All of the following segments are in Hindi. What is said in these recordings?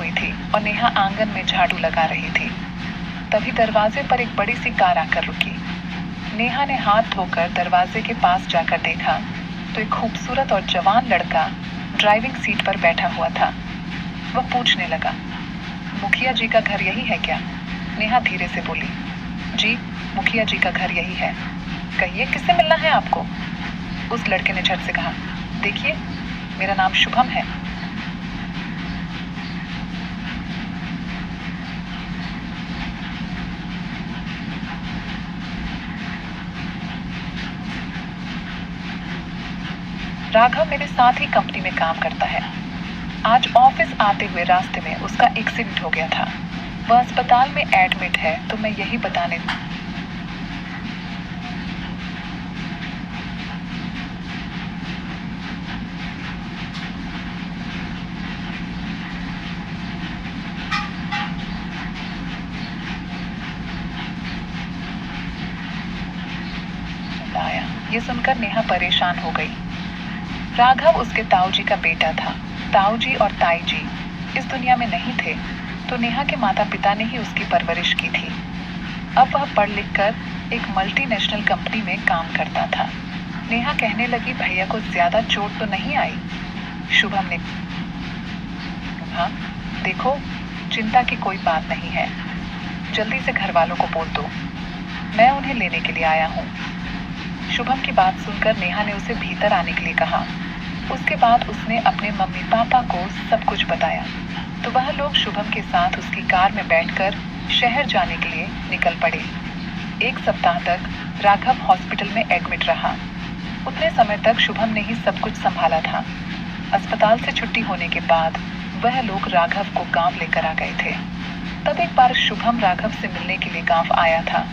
हुई थी और नेहा आंगन में झाड़ू लगा रही थी। तभी दरवाजे पर एक बड़ी सी कार आकर रुकी। नेहा ने हाथ धोकर दरवाजे के पास जाकर देखा तो एक खूबसूरत और जवान लड़का ड्राइविंग सीट पर बैठा हुआ था। वह पूछने लगा, मुखिया जी का घर यही है क्या? नेहा धीरे से बोली, जी मुखिया जी का घर यही है। कहिए किससे मिलना है आपको? उस लड़के ने झट से कहा, देखिए मेरा नाम शुभम है। राघव मेरे साथ ही कंपनी में काम करता है। आज ऑफिस आते हुए रास्ते में उसका एक्सीडेंट हो गया था। वह अस्पताल में एडमिट है तो मैं यही बताने आया। ये सुनकर नेहा परेशान हो गई। राघव उसके ताऊजी का बेटा था। ताऊजी और ताई जी इस दुनिया में नहीं थे तो नेहा के माता पिता ने ही उसकी परवरिश की थी। अब वह पढ़ लिख कर एक मल्टीनेशनल कंपनी में काम करता था। नेहा कहने लगी, भैया को ज्यादा चोट तो नहीं आई? शुभम ने कहा, देखो चिंता की कोई बात नहीं है, जल्दी से घर वालों को बोल दो, मैं उन्हें लेने के लिए आया हूँ। शुभम की बात सुनकर नेहा ने उसे भीतर आने के लिए कहा। उसके बाद उसने अपने मम्मी पापा को सब कुछ बताया तो वह लोग शुभम के साथ उसकी कार में बैठकर शहर जाने के लिए निकल पड़े। 1 सप्ताह तक राघव हॉस्पिटल में एडमिट रहा। उतने समय तक शुभम ने ही सब कुछ संभाला था। अस्पताल से छुट्टी होने के बाद वह लोग राघव को गांव लेकर आ गए थे। तब एक बार शुभम राघव से मिलने के लिए गांव आया था।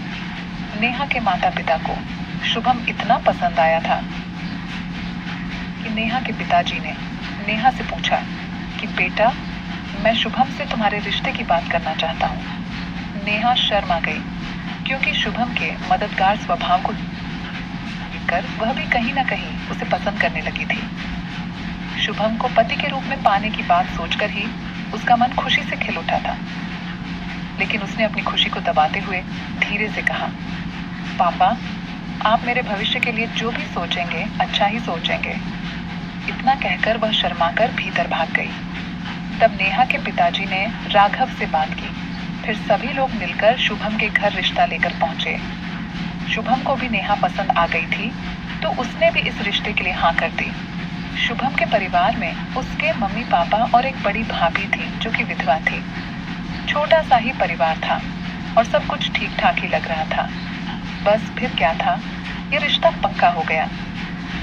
नेहा के माता पिता को शुभम इतना पसंद आया था कि नेहा के पिताजी ने नेहा से पूछा कि बेटा, मैं शुभम से तुम्हारे रिश्ते की बात करना चाहता हूँ। नेहा शर्मा गई क्योंकि शुभम के मददगार स्वभाव को देखकर वह भी कहीं ना कहीं उसे पसंद करने लगी थी। शुभम को पति के रूप में पाने की बात सोचकर ही उसका मन खुशी से खिल उठा था। लेकिन उसने अपनी खुशी को दबाते हुए धीरे से कहा, पापा आप मेरे भविष्य के लिए जो भी सोचेंगे अच्छा ही सोचेंगे। इतना कहकर वह शर्माकर भीतर भाग गई। तब नेहा के पिताजी ने राघव से बात की। फिर सभी लोग मिलकर शुभम के घर रिश्ता लेकर पहुंचे। शुभम को भी नेहा पसंद आ गई थी तो उसने भी इस रिश्ते के लिए हाँ कर दी। शुभम के परिवार में उसके मम्मी पापा और एक बड़ी भाभी थी जो कि विधवा थी। छोटा सा ही परिवार था और सब कुछ ठीक ठाक ही लग रहा था। बस फिर क्या था, ये रिश्ता पक्का हो गया।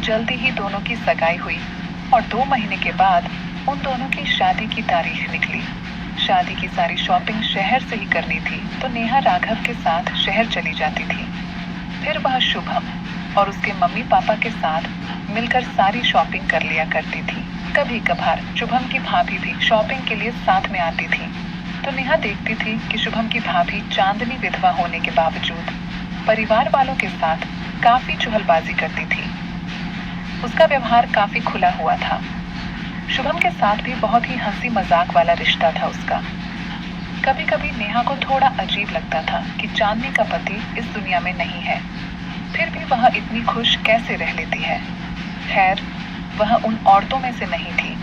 जल्दी ही दोनों की सगाई हुई और 2 महीने के बाद उन दोनों की शादी की तारीख निकली। शादी की सारी शॉपिंग शहर से ही करनी थी तो नेहा राघव के साथ शहर चली जाती थी। फिर वह शुभम और उसके मम्मी पापा के साथ मिलकर सारी शॉपिंग कर लिया करती थी। कभी कभार शुभम की भाभी भी शॉपिंग के लिए साथ में आती थी तो नेहा देखती थी कि शुभम की भाभी चांदनी विधवा होने के बावजूद परिवार वालों के साथ काफी चुहलबाजी करती थी। उसका व्यवहार काफी खुला हुआ था। शुभम के साथ भी बहुत ही हंसी मजाक वाला रिश्ता था उसका। कभी कभी नेहा को थोड़ा अजीब लगता था कि चांदनी का पति इस दुनिया में नहीं है, फिर भी वह इतनी खुश कैसे रह लेती है। खैर, वह उन औरतों में से नहीं थी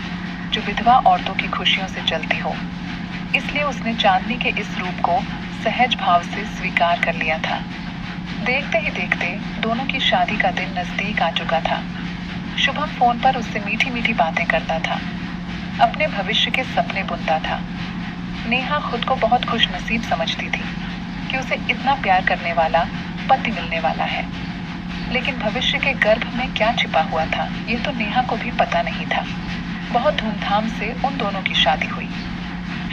जो विधवा औरतों की खुशियों से जलती हो, इसलिए उसने चांदनी के इस रूप को सहज भाव से स्वीकार कर लिया था। देखते ही देखते दोनों की शादी का दिन नजदीक आ चुका था। शुभम फोन पर उससे मीठी मीठी बातें करता था, अपने भविष्य के सपने बुनता था। नेहा खुद को बहुत खुशनसीब समझती थी कि उसे इतना प्यार करने वाला पति मिलने वाला है। लेकिन भविष्य के गर्भ में क्या छिपा हुआ था ये तो नेहा को भी पता नहीं था। बहुत धूमधाम से उन दोनों की शादी हुई।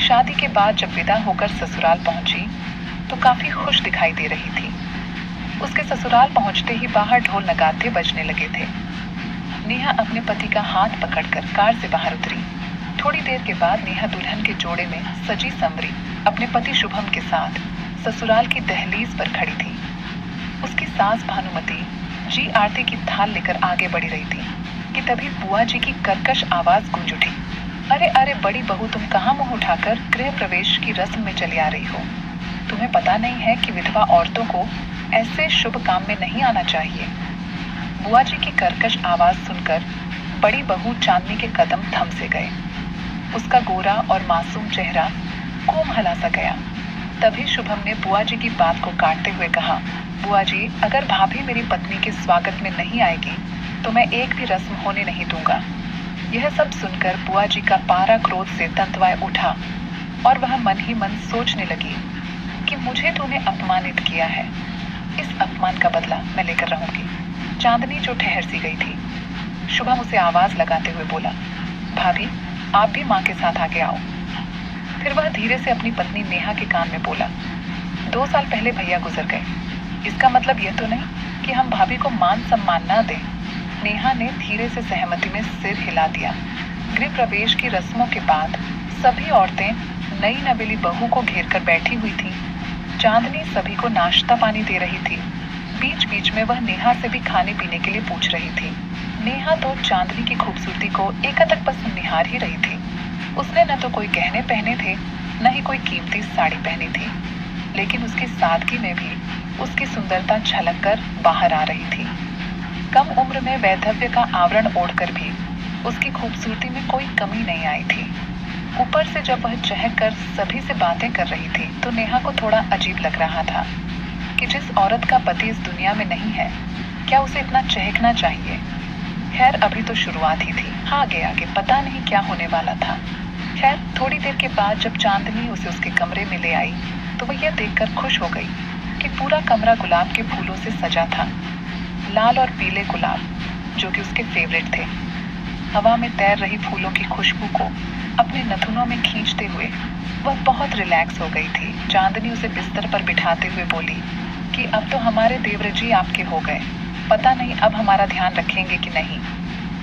शादी के बाद जब विदा होकर ससुराल पहुंची तो काफी खुश दिखाई दे रही थी। उसके ससुराल पहुंचते ही बाहर ढोल नगाड़े बजने लगे थे। नेहा अपने पति का हाथ पकड़कर कार से बाहर उतरी। थोड़ी देर के बाद नेहा दुल्हन के जोड़े में सजी संवरी अपने पति शुभम के साथ ससुराल की दहलीज पर खड़ी थी। उसकी सास भानुमती जी आरती की थाल लेकर आगे बढ़ी रही थी कि तभी बुआ जी की कर्कश आवाज गूंज उठी, अरे अरे बड़ी बहू, तुम कहाँ मुंह उठाकर गृह प्रवेश की रस्म में चली आ रही हो? तुम्हें पता नहीं है कि विधवा औरतों को ऐसे शुभ काम में नहीं आना चाहिए? बुआ जी की कर्कश आवाज सुनकर बड़ी बहू चांदनी के कदम थम से गए। उसका गोरा और मासूम चेहरा कोमला सा गया। तभी शुभम ने बुआ जी की बात को काटते हुए कहा, बुआ जी, अगर भाभी मेरी पत्नी के स्वागत में नहीं आएगी तो मैं एक भी रस्म होने नहीं दूंगा। यह सब सुनकर बुआ जी का पारा क्रोध से तंतवाए उठा और वह मन ही मन सोचने लगी कि मुझे तूने अपमानित किया है, इस अपमान का बदला मैं लेकर रहूंगी। चांदनी जो ठहर सी गई थी, शुभम उसे आवाज लगाते हुए बोला, भाभी, आप भी माँ के साथ आगे आओ। फिर वह धीरे से अपनी पत्नी नेहा के कान में बोला, 2 साल पहले भैया गुजर गए, इसका मतलब यह तो नहीं कि हम भाभी को मान सम्मान न दें। नेहा ने धीरे से सहमति में सिर हिला दिया। गृह प्रवेश की रस्मों के बाद सभी औरतें नई नवेली बहू को घेर कर बैठी हुई थीं। चांदनी सभी को नाश्ता पानी दे रही थी। बीच बीच में वह नेहा से भी खाने पीने के लिए पूछ रही थी। नेहा तो चांदनी की खूबसूरती को एकटक बस निहार ही रही थी। उसने न तो कोई गहने पहने थे, न ही कोई कीमती साड़ी पहनी थी, लेकिन उसकी सादगी में भी उसकी सुंदरता झलक कर बाहर आ रही थी। कम उम्र में वैधव्य का आवरण ओढ़कर भी उसकी खूबसूरती में कोई कमी नहीं आई थी। ऊपर से जब वह चहक कर सभी से बातें कर रही थी तो नेहा को थोड़ा अजीब लग रहा था कि जिस औरत का पति इस दुनिया में नहीं है, क्या उसे इतना चहकना चाहिए? खैर, अभी तो शुरुआत ही थी, आगे आगे पता नहीं क्या होने वाला था। खैर, थोड़ी देर के बाद जब चांदनी उसे उसके कमरे में ले आई तो वह यह देखकर खुश हो गई कि पूरा कमरा गुलाब के फूलों से सजा था। लाल और पीले गुलाब, जो कि उसके फेवरेट थे। हवा में तैर रही फूलों की खुशबू को अपने नथुनों में खींचते हुए वह बहुत रिलैक्स हो गई थी। चांदनी उसे बिस्तर पर बिठाते हुए बोली कि अब तो हमारे देवर जी आपके हो गए, पता नहीं अब हमारा ध्यान रखेंगे कि नहीं।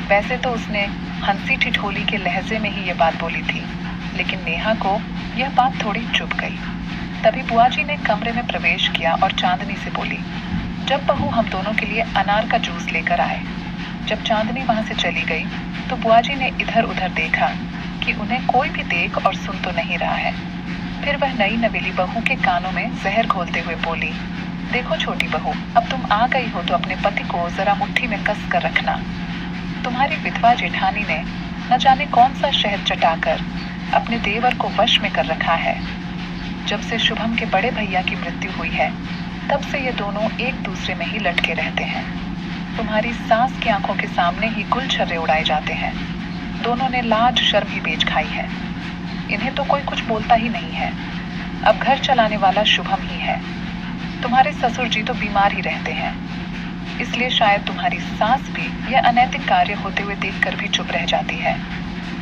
वैसे तो उसने हंसी ठिठोली के लहजे में ही ये बात बोली थी, लेकिन नेहा को यह बात थोड़ी चुभ गई। तभी बुआ जी ने कमरे में प्रवेश किया और चांदनी से बोली, जब बहू हम दोनों के लिए अनार का जूस लेकर आए। जब चांदनी वहां से चली गई तो बुआ जी ने इधर उधर देखा कि उन्हें कोई भी देख और सुन तो नहीं रहा है। फिर वह नई नवेली बहू के कानों में जहर घोलते हुए बोली, देखो छोटी बहू, अब तुम आ गई हो तो अपने पति को जरा मुट्ठी में कस कर रखना। तुम्हारी विधवा जेठानी ने न जाने कौन सा शहद चटाकर अपने देवर को वश में कर रखा है। जब से शुभम के बड़े भैया की मृत्यु हुई है, तब से ये दोनों एक दूसरे में ही लटके रहते हैं। तुम्हारी सास की आंखों के सामने ही गुलछर्रे उड़ाए जाते हैं। दोनों ने लाज शर्म ही बेच खाई है। इन्हें तो कोई कुछ बोलता ही नहीं है। अब घर चलाने वाला शुभम ही है। तुम्हारे ससुर जी तो बीमार ही रहते हैं, इसलिए शायद तुम्हारी सास भी यह अनैतिक कार्य होते हुए देखकर भी चुप रह जाती है।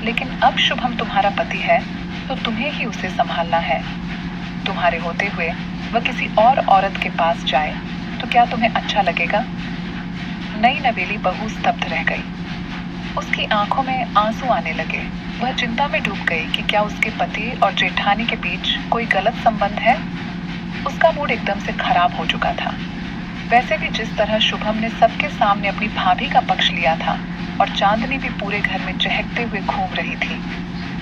लेकिन अब शुभम तुम्हारा पति है तो तुम्हें ही उसे संभालना है। तुम्हारे होते हुए वह किसी और औरत के पास जाए तो क्या तुम्हें अच्छा लगेगा? नई नवेली बहू स्तब्ध रह गई। उसकी आंखों में आंसू आने लगे। वह चिंता में डूब गई कि क्या उसके पति और जेठानी के बीच कोई गलत संबंध है। उसका मूड एकदम से खराब हो चुका था। वैसे भी जिस तरह शुभम ने सबके सामने अपनी भाभी का पक्ष लिया था और चांदनी भी पूरे घर में चहकते हुए घूम रही थी,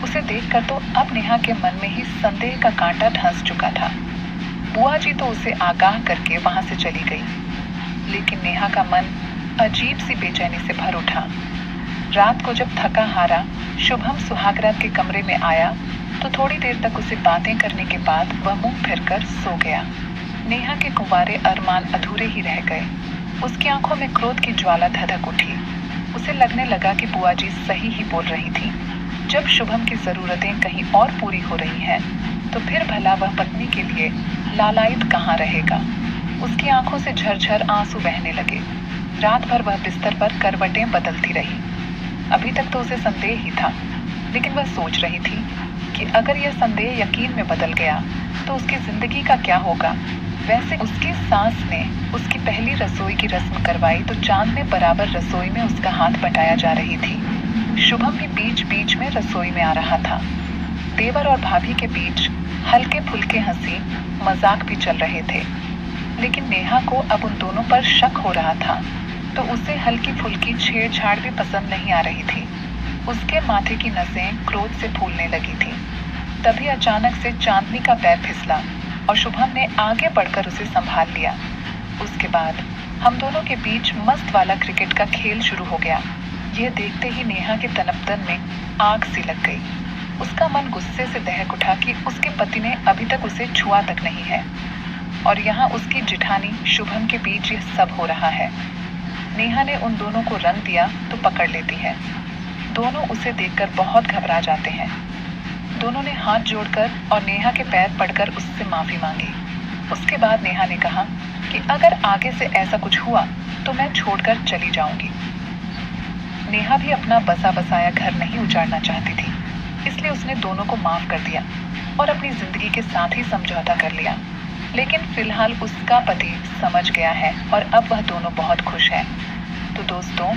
उसे देखकर तो अब नेहा के मन में ही संदेह का कांटा धंस चुका था। बुआ जी तो उसे आगाह करके वहां से चली गई, लेकिन नेहा का मन अजीब सी बेचैनी से भर उठा। रात को जब थका हारा शुभम सुहागरात के कमरे में आया तो थोड़ी देर तक उसे बातें करने के बाद वह मुंह फिरकर सो गया। नेहा के कुंवारे अरमान अधूरे ही रह गए। उसकी आंखों में क्रोध की ज्वाला धधक उठी। उसे लगने लगा कि बुआ जी सही ही बोल रही थी। जब शुभम की जरूरतें कहीं और पूरी हो रही हैं, तो फिर भला वह पत्नी के लिए लालायित कहाँ रहेगा। उसकी आंखों से झरझर आंसू बहने लगे। रात भर वह बिस्तर पर करवटें बदलती रही। अभी तक तो उसे संदेह ही था, लेकिन वह सोच रही थी कि अगर यह संदेह यकीन में बदल गया तो उसकी जिंदगी का क्या होगा। वैसे उसकी सास ने उसकी पहली रसोई की रस्म करवाई तो चांद में बराबर रसोई में उसका हाथ बटाया जा रही थी। शुभम भी बीच बीच में रसोई में आ रहा था। देवर और भाभी के बीच हल्के फुल्के हंसी मजाक भी चल रहे थे, लेकिन नेहा को अब उन दोनों पर शक हो रहा था, तो उसे हल्की फुल्की छेड़छाड़ भी पसंद नहीं आ रही थी। उसके माथे की नसें क्रोध से फूलने लगी थी। तभी अचानक से चांदनी का पैर फिसला और शुभम ने आगे बढ़कर उसे संभाल लिया। उसके बाद हम दोनों के बीच मस्त वाला क्रिकेट का खेल शुरू हो गया। यह देखते ही नेहा के तनपतन में आग सी लग गई। उसका मन गुस्से से दहक उठा कि उसके पति ने अभी तक उसे छुआ तक नहीं है और यहाँ उसकी जिठानी शुभम के बीच यह सब हो रहा है। नेहा ने उन दोनों को रंग दिया तो पकड़ लेती है। दोनों उसे देखकर बहुत घबरा जाते हैं। दोनों ने हाथ जोड़कर और नेहा के पैर पड़कर उससे माफी मांगी। उसके बाद नेहा ने कहा कि अगर आगे से ऐसा कुछ हुआ तो मैं छोड़कर चली जाऊंगी। नेहा भी अपना बसा बसाया घर नहीं उजाड़ना चाहती थी, इसलिए उसने दोनों को माफ कर दिया और अपनी जिंदगी के साथ ही समझौता कर लिया। लेकिन फिलहाल उसका पति समझ गया है और अब वह दोनों बहुत खुश हैं। तो दोस्तों,